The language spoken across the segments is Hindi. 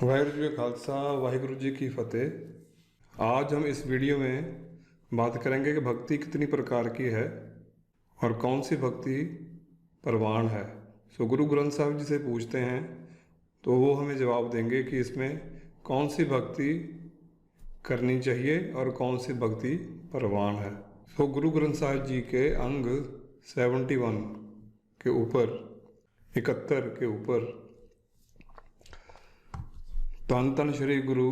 वाहिगुरू जी का खालसा वाहिगुरू जी की फतेह। आज हम इस वीडियो में बात करेंगे कि भक्ति कितनी प्रकार की है और कौन सी भक्ति परवान है। गुरु ग्रंथ साहिब जी से पूछते हैं तो वो हमें जवाब देंगे कि इसमें कौन सी भक्ति करनी चाहिए और कौन सी भक्ति परवान है। गुरु ग्रंथ साहिब जी के अंग 71 के ऊपर 71 के ऊपर धन धन श्री गुरु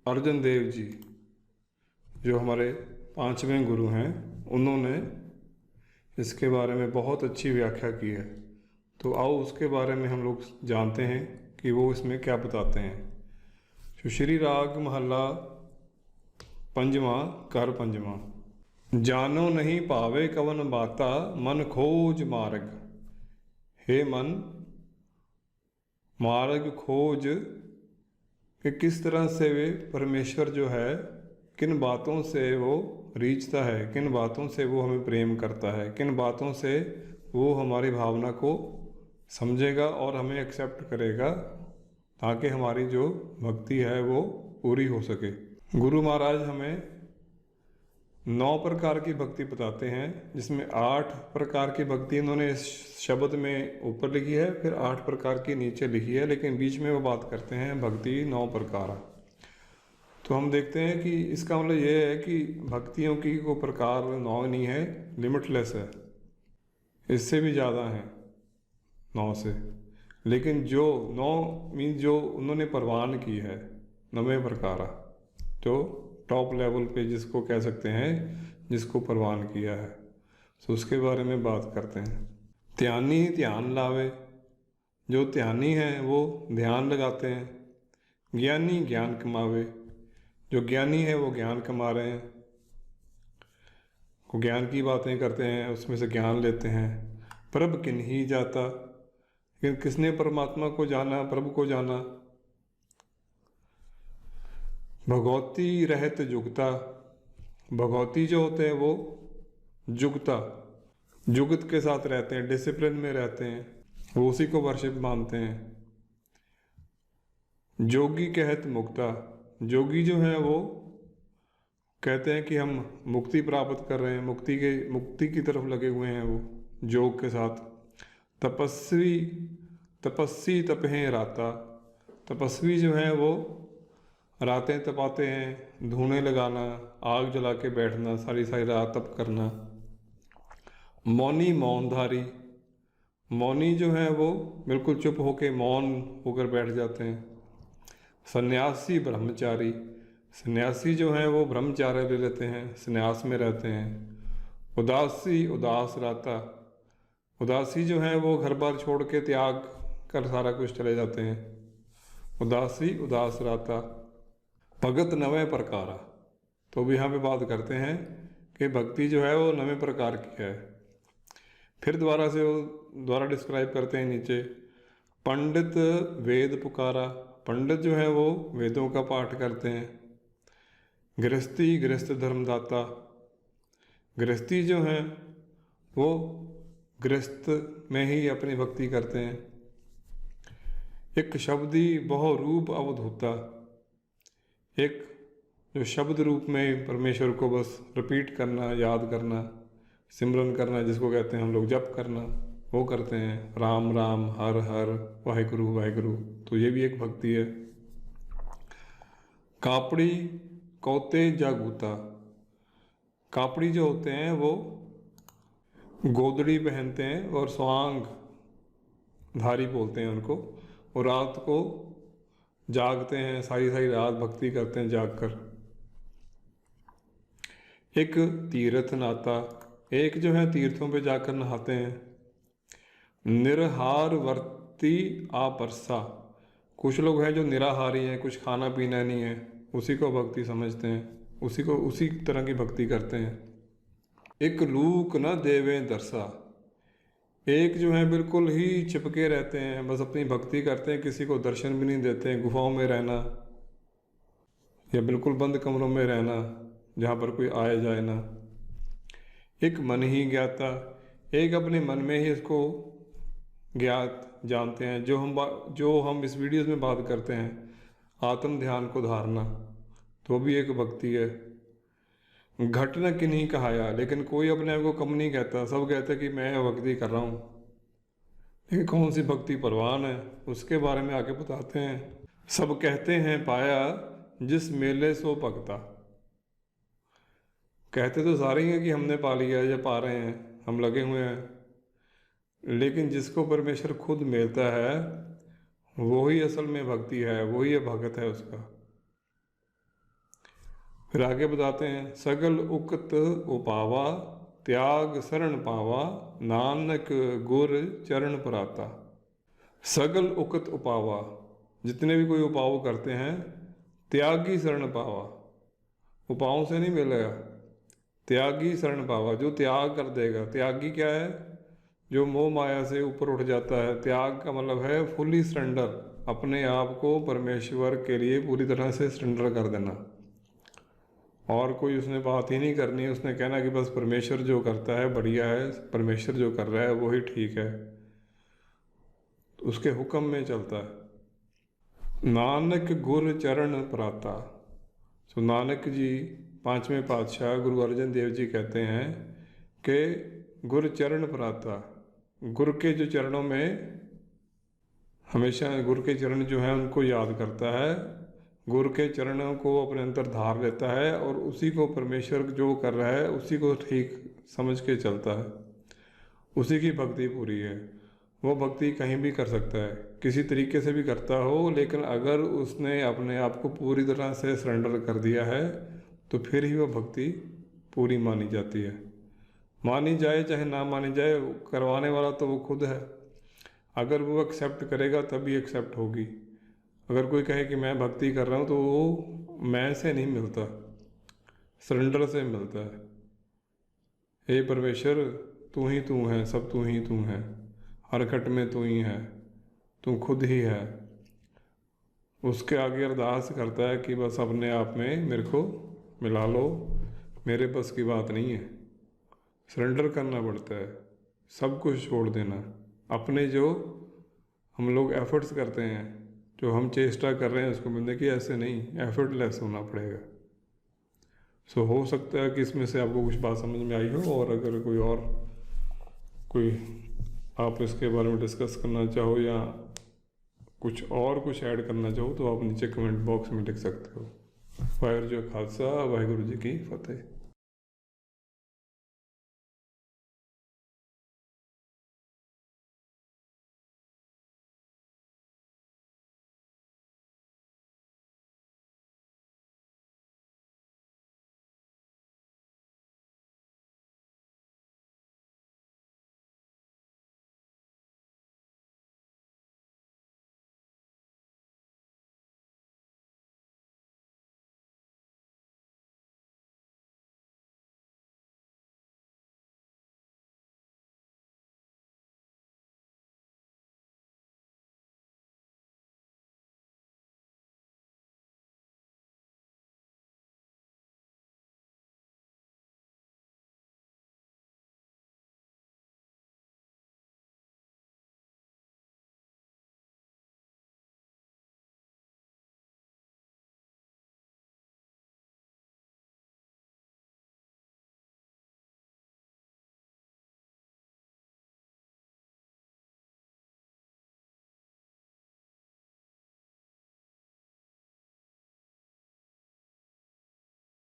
अर्जन देव जी जो हमारे 5वें गुरु हैं, उन्होंने इसके बारे में बहुत अच्छी व्याख्या की है। तो आओ उसके बारे में हम लोग जानते हैं कि वो इसमें क्या बताते हैं। श्री राग महला पंजवा कर पंजवा। जानो नहीं पावे कवन बाता मन खोज मार्ग। हे मन, मार्ग खोज कि किस तरह से वे परमेश्वर जो है किन बातों से वो रीझता है, किन बातों से वो हमें प्रेम करता है, किन बातों से वो हमारी भावना को समझेगा और हमें एक्सेप्ट करेगा, ताकि हमारी जो भक्ति है वो पूरी हो सके। गुरु महाराज हमें 9 प्रकार की भक्ति बताते हैं, जिसमें 8 प्रकार की भक्ति इन्होंने इस शब्द में ऊपर लिखी है, फिर 8 प्रकार की नीचे लिखी है, लेकिन बीच में वो बात करते हैं भक्ति 9 प्रकार। तो हम देखते हैं कि इसका मतलब ये है कि भक्तियों की कोई प्रकार 9 नहीं है, लिमिटलेस है, इससे भी ज़्यादा हैं 9 से। लेकिन जो 9 मीन्स जो उन्होंने परवान की है 9वें प्रकार, जो टॉप लेवल पे जिसको कह सकते हैं, जिसको परवान किया है, तो उसके बारे में बात करते हैं। ध्यानी ध्यान लावे, जो ध्यानी हैं वो ध्यान लगाते हैं। ज्ञानी ज्ञान कमावे, जो ज्ञानी है वो ज्ञान कमा रहे हैं, वो ज्ञान की बातें करते हैं, उसमें से ज्ञान लेते हैं। प्रभ किन ही जाता, लेकिन किसने परमात्मा को जाना, प्रभु को जाना। भगवती रहत जुगता, भगवती जो होते हैं वो जुगता, जुगत के साथ रहते हैं, डिसिप्लिन में रहते हैं, वो उसी को वर्शिप मानते हैं। जोगी कहत मुक्ता, जोगी जो हैं वो कहते हैं कि हम मुक्ति प्राप्त कर रहे हैं, मुक्ति की तरफ लगे हुए हैं वो योग के साथ। तपस्वी तपहें राता, तपस्वी जो है वो रातें तपाते हैं, धूने लगाना, आग जला के बैठना, सारी सारी रात तप करना। मौनी मौनधारी, मौनी जो है वो बिल्कुल चुप होके मौन होकर बैठ जाते हैं। सन्यासी ब्रह्मचारी, सन्यासी जो हैं वो ब्रह्मचार्य ले लेते हैं, संन्यास में रहते हैं। उदासी उदास राता, उदासी जो हैं वो घर बार छोड़ के त्याग कर सारा कुछ चले जाते हैं। उदासी उदास राता। भगत 9 प्रकार, तो भी यहाँ पे बात करते हैं कि भक्ति जो है वो 9 प्रकार की है। फिर दोबारा से वो दोबारा डिस्क्राइब करते हैं नीचे। पंडित वेद पुकारा, पंडित जो है वो वेदों का पाठ करते हैं। गृहस्थी गृहस्थ धर्मदाता, गृहस्थी जो हैं वो गृहस्थ में ही अपनी भक्ति करते हैं। एक शब्दी बहु रूप अवधूता, एक जो शब्द रूप में परमेश्वर को बस रिपीट करना, याद करना, सिमरन करना, जिसको कहते हैं हम लोग जप करना, वो करते हैं। राम राम हर हर वाहिगुरु वाहिगुरु, तो ये भी एक भक्ति है। कापड़ी कौते जागूता, कापड़ी जो होते हैं वो गोदड़ी पहनते हैं और स्वांग धारी बोलते हैं उनको, और रात को जागते हैं, सारी सारी रात भक्ति करते हैं जागकर। एक तीर्थ नाता, एक जो है तीर्थों पे जाकर नहाते हैं। निरहार वर्ती आपरसा, कुछ लोग हैं जो निराहारी हैं, कुछ खाना पीना नहीं है, उसी को भक्ति समझते हैं, उसी तरह की भक्ति करते हैं। एक लूक न देवे दरसा, एक जो है बिल्कुल ही चिपके रहते हैं, बस अपनी भक्ति करते हैं, किसी को दर्शन भी नहीं देते हैं। गुफाओं में रहना या बिल्कुल बंद कमरों में रहना जहाँ पर कोई आए जाए ना। एक मन ही ज्ञाता, एक अपने मन में ही इसको ज्ञात जानते हैं। जो हम इस वीडियोस में बात करते हैं, आत्म ध्यान को धारना, तो भी एक भक्ति है। घट न किन्हीं कहाया, लेकिन कोई अपने आप को कम नहीं कहता, सब कहते हैं कि मैं भक्ति कर रहा हूँ। लेकिन कौन सी भक्ति परवान है, उसके बारे में आगे बताते हैं। सब कहते हैं पाया जिस मेले सो भगता। कहते तो सारे ही हैं कि हमने पा लिया या पा रहे हैं, हम लगे हुए हैं, लेकिन जिसको परमेश्वर खुद मिलता है वही असल में भक्ति है, वही भगत है उसका। फिर आगे बताते हैं, सगल उक्त उपावा त्याग शरण पावा, नानक गुर चरण पराता। सगल उक्त उपावा, जितने भी कोई उपाव करते हैं, त्यागी शरण पावा, उपायों से नहीं मिलेगा, त्यागी शरण पावा, जो त्याग कर देगा। त्यागी क्या है? जो मोह माया से ऊपर उठ जाता है। त्याग का मतलब है फुली सरेंडर, अपने आप को परमेश्वर के लिए पूरी तरह से सरेंडर कर देना। और कोई उसने बात ही नहीं करनी है, उसने कहना कि बस परमेश्वर जो करता है बढ़िया है, परमेश्वर जो कर रहा है वही ठीक है, तो उसके हुक्म में चलता है। नानक गुर चरण पराता। तो नानक जी 5वें पातशाह गुरु अर्जन देव जी कहते हैं कि गुर चरण पराता, गुरु के जो चरणों में हमेशा, गुरु के चरण जो हैं उनको याद करता है, गुरु के चरणों को अपने अंदर धार लेता है और उसी को परमेश्वर जो कर रहा है उसी को ठीक समझ के चलता है, उसी की भक्ति पूरी है। वो भक्ति कहीं भी कर सकता है, किसी तरीके से भी करता हो, लेकिन अगर उसने अपने आप को पूरी तरह से सरेंडर कर दिया है तो फिर ही वो भक्ति पूरी मानी जाती है। मानी जाए चाहे ना मानी जाए, करवाने वाला तो वो खुद है। अगर वो एक्सेप्ट करेगा तभी एक्सेप्ट होगी। अगर कोई कहे कि मैं भक्ति कर रहा हूँ, तो वो मैं से नहीं मिलता, सरेंडर से मिलता है। हे परमेश्वर, तू ही तू है, सब तू ही तू है, हर खट में तू ही है, तू खुद ही है। उसके आगे अरदास करता है कि बस अपने आप में मेरे को मिला लो, मेरे बस की बात नहीं है। सरेंडर करना पड़ता है, सब कुछ छोड़ देना। अपने जो हम लोग एफर्ट्स करते हैं, जो हम चेष्टा कर रहे हैं उसको मिलने की, ऐसे नहीं, एफर्टलेस होना पड़ेगा। सो हो सकता है कि इसमें से आपको कुछ बात समझ में आई हो, और अगर कोई आप इसके बारे में डिस्कस करना चाहो या कुछ ऐड करना चाहो तो आप नीचे कमेंट बॉक्स में लिख सकते हो। वाहिगुरू जी का खालसा, वाहिगुरू जी की फतेह।